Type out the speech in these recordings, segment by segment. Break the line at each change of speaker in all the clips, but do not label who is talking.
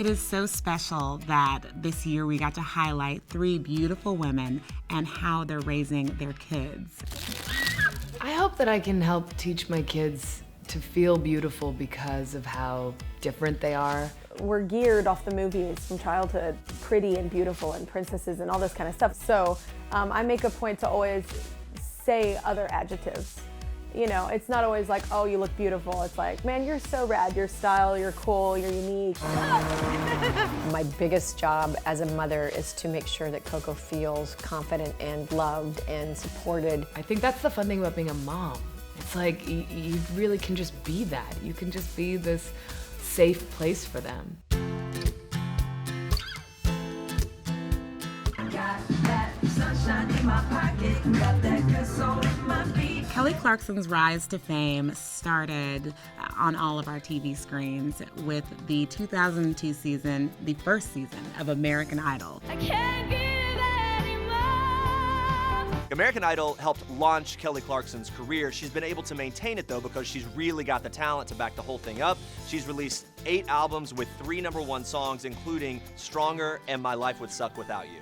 It is so special that this year we got to highlight 3 beautiful women and how they're raising their kids.
I hope that I can help teach my kids to feel beautiful because of how different they are.
We're geared off the movies from childhood, pretty and beautiful and princesses and all this kind of stuff. So I make a point to always say other adjectives. You know, it's not always like, oh, you look beautiful. It's like, man, you're so rad. Your style, you're cool, you're unique.
My biggest job as a mother is to make sure that Coco feels confident and loved and supported.
I think that's the fun thing about being a mom. It's like you really can just be that. You can just be this safe place for them.
Kelly Clarkson's rise to fame started on all of our TV screens with the 2002 season, the first season of American Idol.
I can't give anymore.
American Idol helped launch Kelly Clarkson's career. She's been able to maintain it, though, because she's really got the talent to back the whole thing up. She's released 8 albums with 3 #1 songs, including Stronger and My Life Would Suck Without You.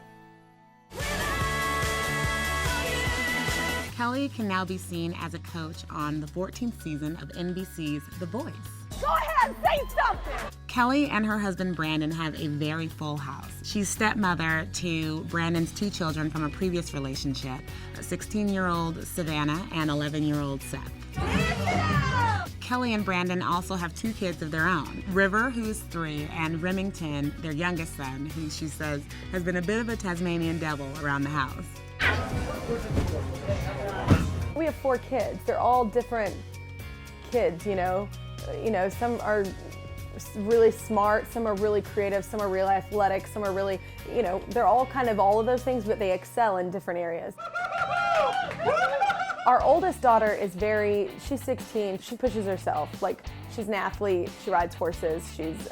Kelly can now be seen as a coach on the 14th season of NBC's The Voice.
Go ahead, say something!
Kelly and her husband Brandon have a very full house. She's stepmother to Brandon's 2 children from a previous relationship, a 16-year-old Savannah and 11-year-old Seth. Kelly and Brandon also have 2 kids of their own, River, who's 3, and Remington, their youngest son, who she says has been a bit of a Tasmanian devil around the house.
We have 4 kids. They're all different kids, you know. Some are really smart, some are really creative, some are really athletic, some are really, they're all kind of all of those things, but they excel in different areas. Our oldest daughter is she's 16, she pushes herself. Like, she's an athlete, she rides horses, she's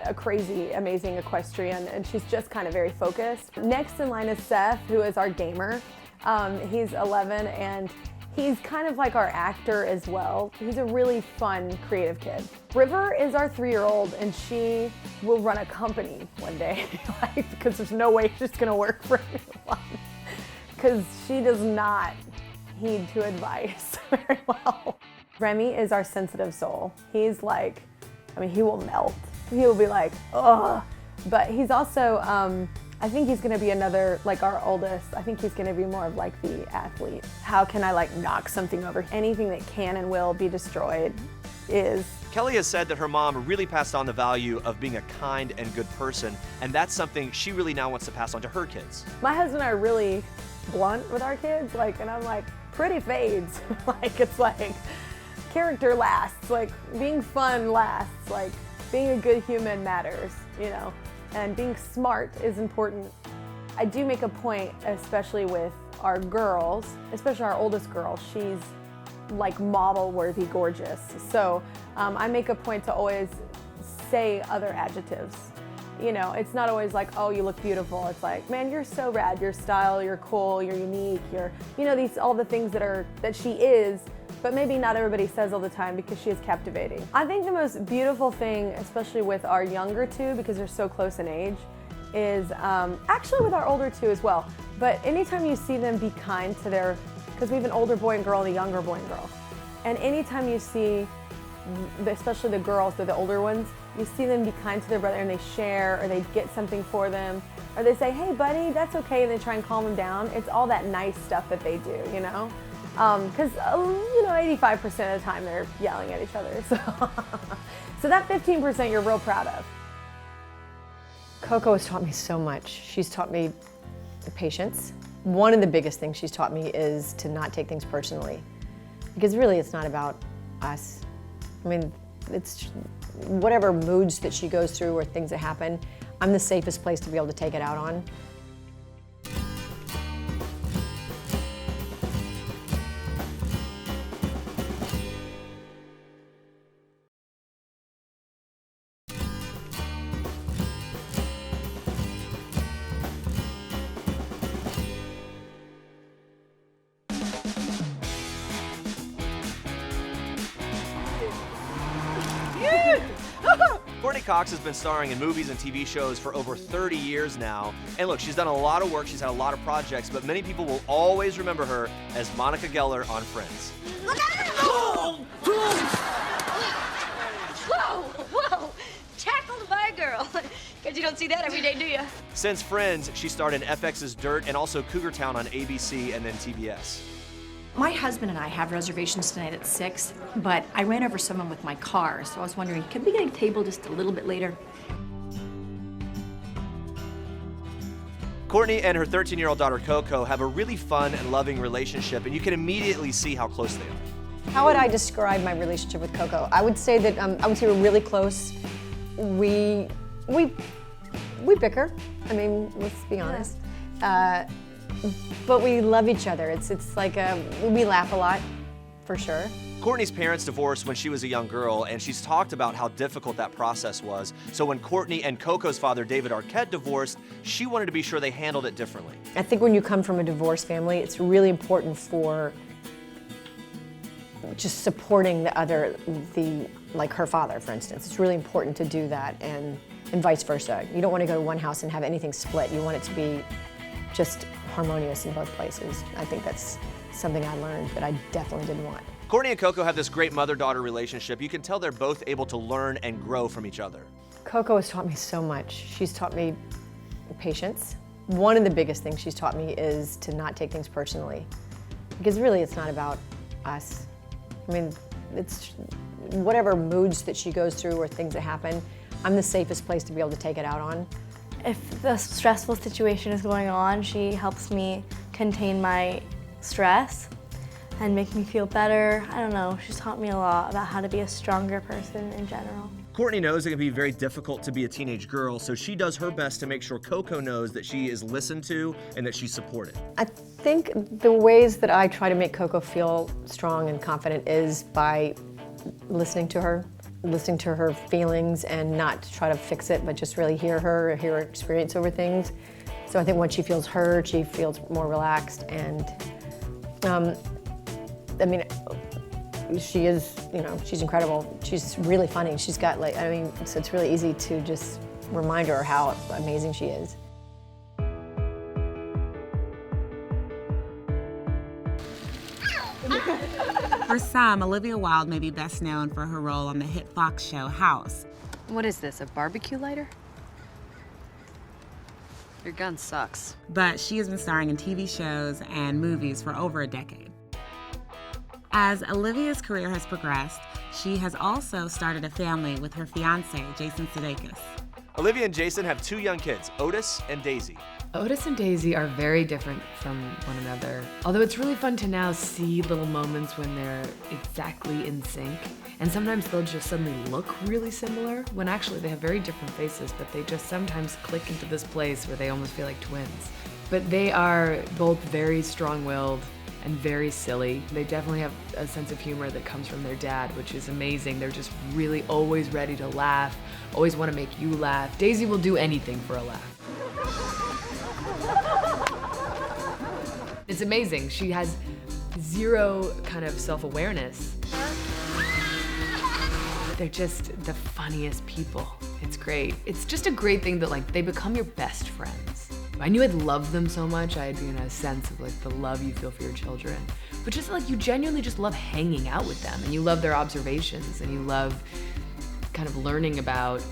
a crazy, amazing equestrian, and she's just kind of very focused. Next in line is Seth, who is our gamer. He's 11, and he's kind of like our actor as well. He's a really fun, creative kid. River is our 3-year-old, and she will run a company one day, because there's no way she's gonna work for anyone, because she does not heed to advice very well. Remy is our sensitive soul. He's like, he will melt. He will be like, ugh. But he's also, I think he's gonna be another, like our oldest, I think he's gonna be more of like the athlete. How can I knock something over? Anything that can and will be destroyed is.
Kelly has said that her mom really passed on the value of being a kind and good person, and that's something she really now wants to pass on to her kids.
My husband and I are really blunt with our kids, and I'm like, pretty fades. It's like, character lasts, being fun lasts, being a good human matters, and being smart is important. I do make a point, especially with our girls, especially our oldest girl, she's model-worthy gorgeous. So I make a point to always say other adjectives. It's not always like, oh, you look beautiful. It's like, man, you're so rad. Your style, you're cool, you're unique, you're, all the things that she is, but maybe not everybody says all the time because she is captivating. I think the most beautiful thing, especially with our younger 2, because they're so close in age, is actually with our older 2 as well, but anytime you see them be kind to because we have an older boy and girl and a younger boy and girl, and anytime you see, especially the girls, they're the older ones, you see them be kind to their brother and they share, or they get something for them, or they say, hey buddy, that's okay, and they try and calm them down. It's all that nice stuff that they do, because 85% of the time they're yelling at each other, so that 15% you're real proud of.
Coco has taught me so much. She's taught me patience. One of the biggest things she's taught me is to not take things personally, because really it's not about us. It's whatever moods that she goes through or things that happen, I'm the safest place to be able to take it out on.
Courteney Cox has been starring in movies and TV shows for over 30 years now. And look, she's done a lot of work, she's had a lot of projects, but many people will always remember her as Monica Geller on Friends.
Whoa! Tackled by a girl. Because you don't see that every day, do you?
Since Friends, she starred in FX's Dirt and also Cougar Town on ABC and then TBS.
My husband and I have reservations tonight at 6, but I ran over someone with my car, so I was wondering, could we get a table just a little bit later?
Courtney and her 13-year-old daughter Coco have a really fun and loving relationship, and you can immediately see how close they are.
How would I describe my relationship with Coco? I would say that we're really close. We bicker. I mean, let's be honest. But we love each other. It's like we laugh a lot, for sure.
Courtney's parents divorced when she was a young girl, and she's talked about how difficult that process was. So when Courtney and Coco's father, David Arquette, divorced, she wanted to be sure they handled it differently.
I think when you come from a divorced family, it's really important for just supporting like her father, for instance. It's really important to do that, and vice versa. You don't want to go to one house and have anything split. You want it to be just harmonious in both places. I think that's something I learned that I definitely didn't want.
Courtney and Coco have this great mother-daughter relationship. You can tell they're both able to learn and grow from each other.
Coco has taught me so much. She's taught me patience. One of the biggest things she's taught me is to not take things personally. Because really it's not about us. I mean, it's whatever moods that she goes through or things that happen, I'm the safest place to be able to take it out on.
If the stressful situation is going on, she helps me contain my stress and make me feel better. I don't know, she's taught me a lot about how to be a stronger person in general.
Courtney knows it can be very difficult to be a teenage girl, so she does her best to make sure Coco knows that she is listened to and that she's supported.
I think the ways that I try to make Coco feel strong and confident is by listening to her feelings and not to try to fix it, but just really hear her experience over things. So I think when she feels heard, she feels more relaxed, and I mean, she is, she's incredible. She's really funny. She's got so it's really easy to just remind her how amazing she is.
For some, Olivia Wilde may be best known for her role on the hit Fox show House.
What is this, a barbecue lighter? Your gun sucks.
But she has been starring in TV shows and movies for over a decade. As Olivia's career has progressed, she has also started a family with her fiance, Jason Sudeikis.
Olivia and Jason have 2 young kids, Otis and Daisy.
Otis and Daisy are very different from one another, although it's really fun to now see little moments when they're exactly in sync, and sometimes they'll just suddenly look really similar when actually they have very different faces, but they just sometimes click into this place where they almost feel like twins. But they are both very strong-willed and very silly. They definitely have a sense of humor that comes from their dad, which is amazing. They're just really always ready to laugh, always want to make you laugh. Daisy will do anything for a laugh. It's amazing. She has zero kind of self-awareness. They're just the funniest people. It's great. It's just a great thing that they become your best friends. I knew I'd love them so much. I had a sense of the love you feel for your children. But just you genuinely just love hanging out with them, and you love their observations, and you love kind of learning about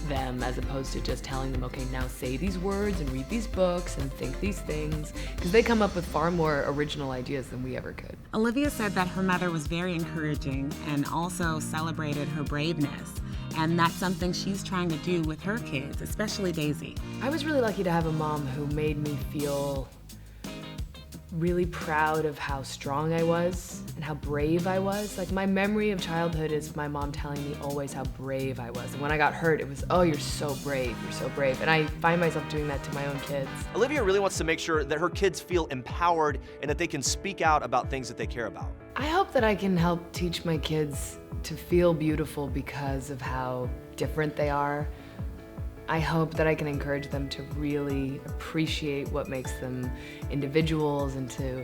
them as opposed to just telling them, okay, now say these words and read these books and think these things, because they come up with far more original ideas than we ever could.
Olivia said that her mother was very encouraging and also celebrated her braveness. And that's something she's trying to do with her kids, especially Daisy.
I was really lucky to have a mom who made me feel really proud of how strong I was and how brave I was. My memory of childhood is my mom telling me always how brave I was. And when I got hurt, it was, oh, you're so brave, you're so brave. And I find myself doing that to my own kids.
Olivia really wants to make sure that her kids feel empowered and that they can speak out about things that they care about.
I hope that I can help teach my kids to feel beautiful because of how different they are. I hope that I can encourage them to really appreciate what makes them individuals and to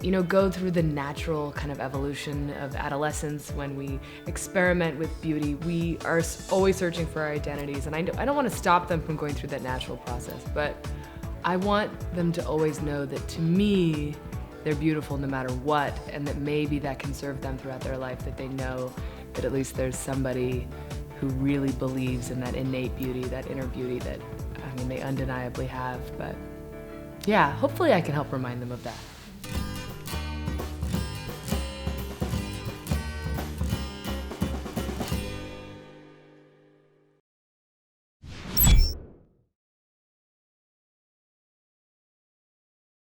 you know, go through the natural kind of evolution of adolescence when we experiment with beauty. We are always searching for our identities, and I don't want to stop them from going through that natural process, but I want them to always know that, to me, they're beautiful no matter what, and that maybe that can serve them throughout their life, that they know that at least there's somebody who really believes in that innate beauty, that inner beauty that, I mean, they undeniably have. But yeah, hopefully I can help remind them of that.